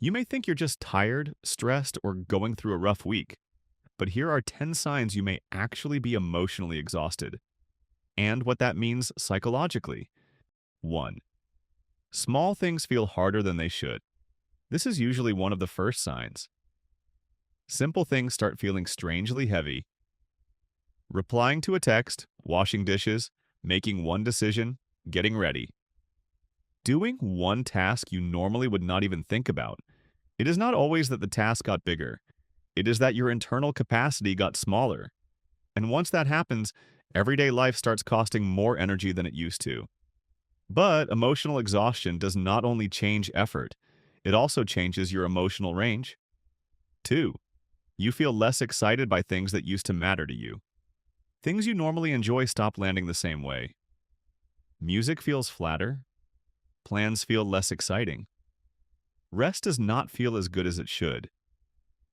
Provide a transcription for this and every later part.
You may think you're just tired, stressed, or going through a rough week, but here are 10 signs you may actually be emotionally exhausted, and what that means psychologically. 1. Small things feel harder than they should. This is usually one of the first signs. Simple things start feeling strangely heavy. Replying to a text, washing dishes, making one decision, getting ready. Doing one task you normally would not even think about. It is not always that the task got bigger. It is that your internal capacity got smaller. And once that happens, everyday life starts costing more energy than it used to. But emotional exhaustion does not only change effort, it also changes your emotional range. 2. You feel less excited by things that used to matter to you. Things you normally enjoy stop landing the same way. Music feels flatter. Plans feel less exciting. Rest does not feel as good as it should.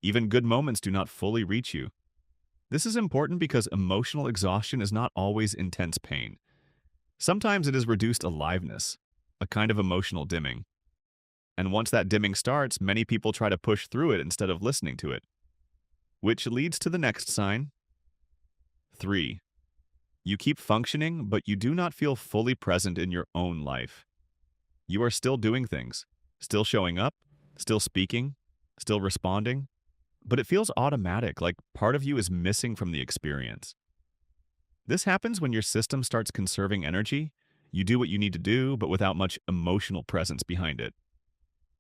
Even good moments do not fully reach you. This is important because emotional exhaustion is not always intense pain. Sometimes it is reduced aliveness, a kind of emotional dimming. And once that dimming starts, many people try to push through it instead of listening to it. Which leads to the next sign. 3. You keep functioning, but you do not feel fully present in your own life. You are still doing things, still showing up, still speaking, still responding, but it feels automatic, like part of you is missing from the experience. This happens when your system starts conserving energy. You do what you need to do, but without much emotional presence behind it.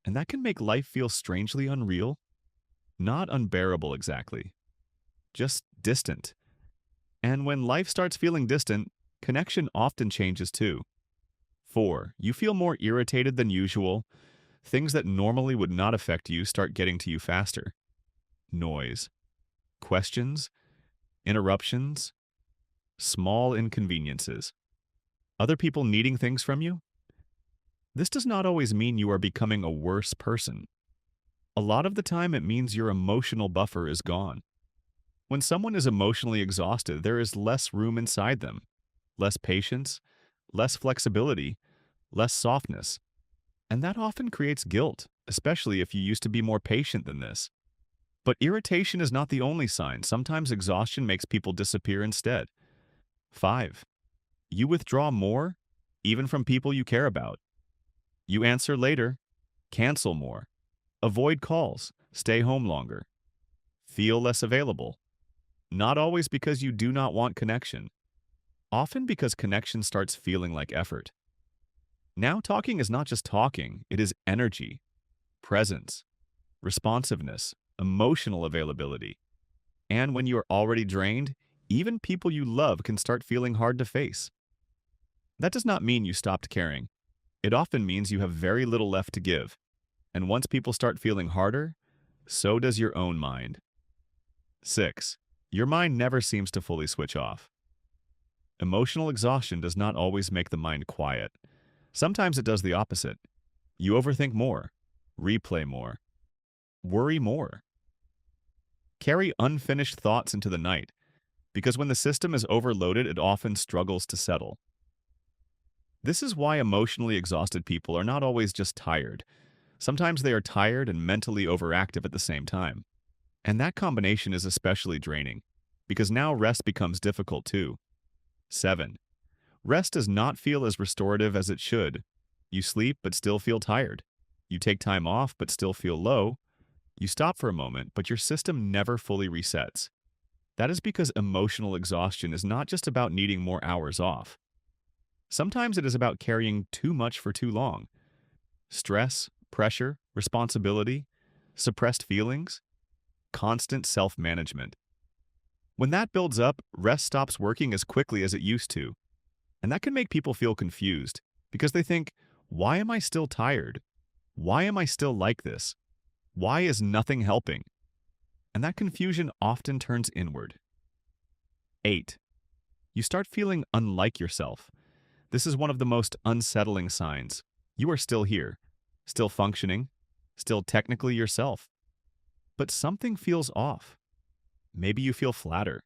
And that can make life feel strangely unreal. Not unbearable exactly, just distant. And when life starts feeling distant, connection often changes too. 4. You feel more irritated than usual. Things that normally would not affect you start getting to you faster. Noise, questions, interruptions, small inconveniences. Other people needing things from you? This does not always mean you are becoming a worse person. A lot of the time it means your emotional buffer is gone. When someone is emotionally exhausted, there is less room inside them, less patience, less flexibility, less softness. And that often creates guilt, especially if you used to be more patient than this. But irritation is not the only sign. Sometimes exhaustion makes people disappear instead. 5. You withdraw more, even from people you care about. You answer later, cancel more, avoid calls, stay home longer, feel less available. Not always because you do not want connection, often because connection starts feeling like effort. Now talking is not just talking, it is energy, presence, responsiveness, emotional availability. And when you are already drained, even people you love can start feeling hard to face. That does not mean you stopped caring. It often means you have very little left to give. And once people start feeling harder, so does your own mind. 6. Your mind never seems to fully switch off. Emotional exhaustion does not always make the mind quiet. Sometimes it does the opposite. You overthink more, replay more, worry more, carry unfinished thoughts into the night, because when the system is overloaded, it often struggles to settle. This is why emotionally exhausted people are not always just tired. Sometimes they are tired and mentally overactive at the same time. And that combination is especially draining, because now rest becomes difficult too. 7. Rest does not feel as restorative as it should. You sleep but still feel tired. You take time off but still feel low. You stop for a moment, but your system never fully resets. That is because emotional exhaustion is not just about needing more hours off. Sometimes it is about carrying too much for too long. Stress, pressure, responsibility, suppressed feelings, constant self-management. When that builds up, rest stops working as quickly as it used to. And that can make people feel confused because they think, why am I still tired? Why am I still like this? Why is nothing helping? And that confusion often turns inward. 8. You start feeling unlike yourself. This is one of the most unsettling signs. You are still here, still functioning, still technically yourself. But something feels off. Maybe you feel flatter,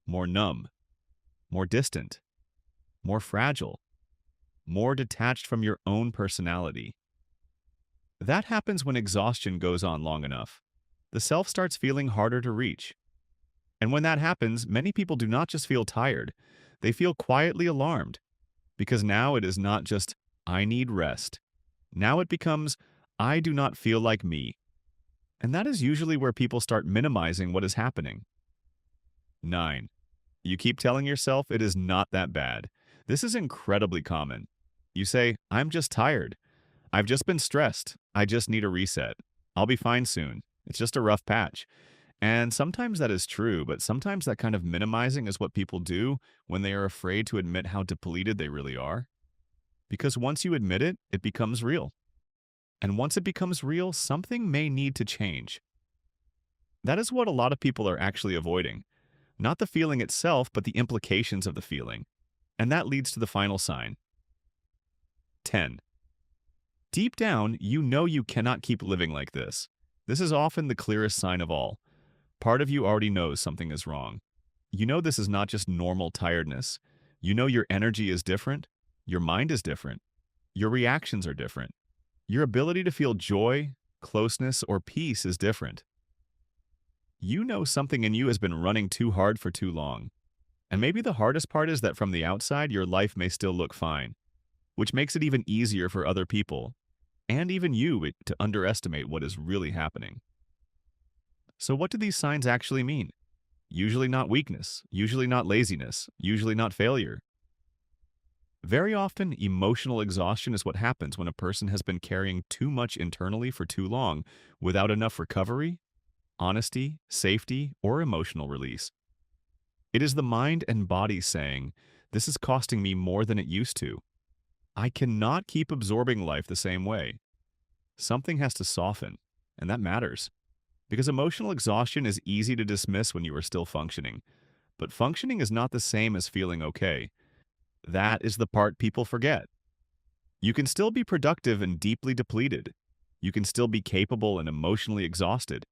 more numb, more distant, more fragile, more detached from your own personality. That happens when exhaustion goes on long enough. The self starts feeling harder to reach. And when that happens, many people do not just feel tired, they feel quietly alarmed. Because now it is not just, I need rest. Now it becomes, I do not feel like me. And that is usually where people start minimizing what is happening. 9. You keep telling yourself it is not that bad. This is incredibly common. You say, I'm just tired. I've just been stressed. I just need a reset. I'll be fine soon. It's just a rough patch. And sometimes that is true, but sometimes that kind of minimizing is what people do when they are afraid to admit how depleted they really are. Because once you admit it, it becomes real. And once it becomes real, something may need to change. That is what a lot of people are actually avoiding. Not the feeling itself, but the implications of the feeling. And that leads to the final sign. 10. Deep down, you know you cannot keep living like this. This is often the clearest sign of all. Part of you already knows something is wrong. You know this is not just normal tiredness. You know your energy is different. Your mind is different. Your reactions are different. Your ability to feel joy, closeness, or peace is different. You know something in you has been running too hard for too long. And maybe the hardest part is that from the outside, your life may still look fine, which makes it even easier for other people, and even you, to underestimate what is really happening. So what do these signs actually mean? Usually not weakness, usually not laziness, usually not failure. Very often, emotional exhaustion is what happens when a person has been carrying too much internally for too long without enough recovery, honesty, safety, or emotional release. It is the mind and body saying, this is costing me more than it used to. I cannot keep absorbing life the same way. Something has to soften, and that matters. Because emotional exhaustion is easy to dismiss when you are still functioning. But functioning is not the same as feeling okay. That is the part people forget. You can still be productive and deeply depleted. You can still be capable and emotionally exhausted.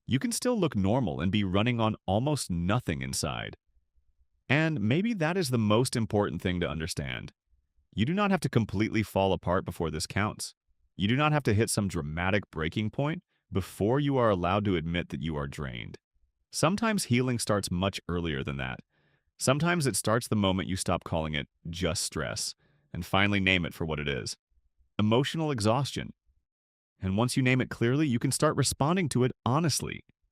You can still look normal and be running on almost nothing inside. And maybe that is the most important thing to understand. You do not have to completely fall apart before this counts. You do not have to hit some dramatic breaking point before you are allowed to admit that you are drained. Sometimes healing starts much earlier than that. Sometimes it starts the moment you stop calling it just stress and finally name it for what it is. Emotional exhaustion. And once you name it clearly, you can start responding to it honestly.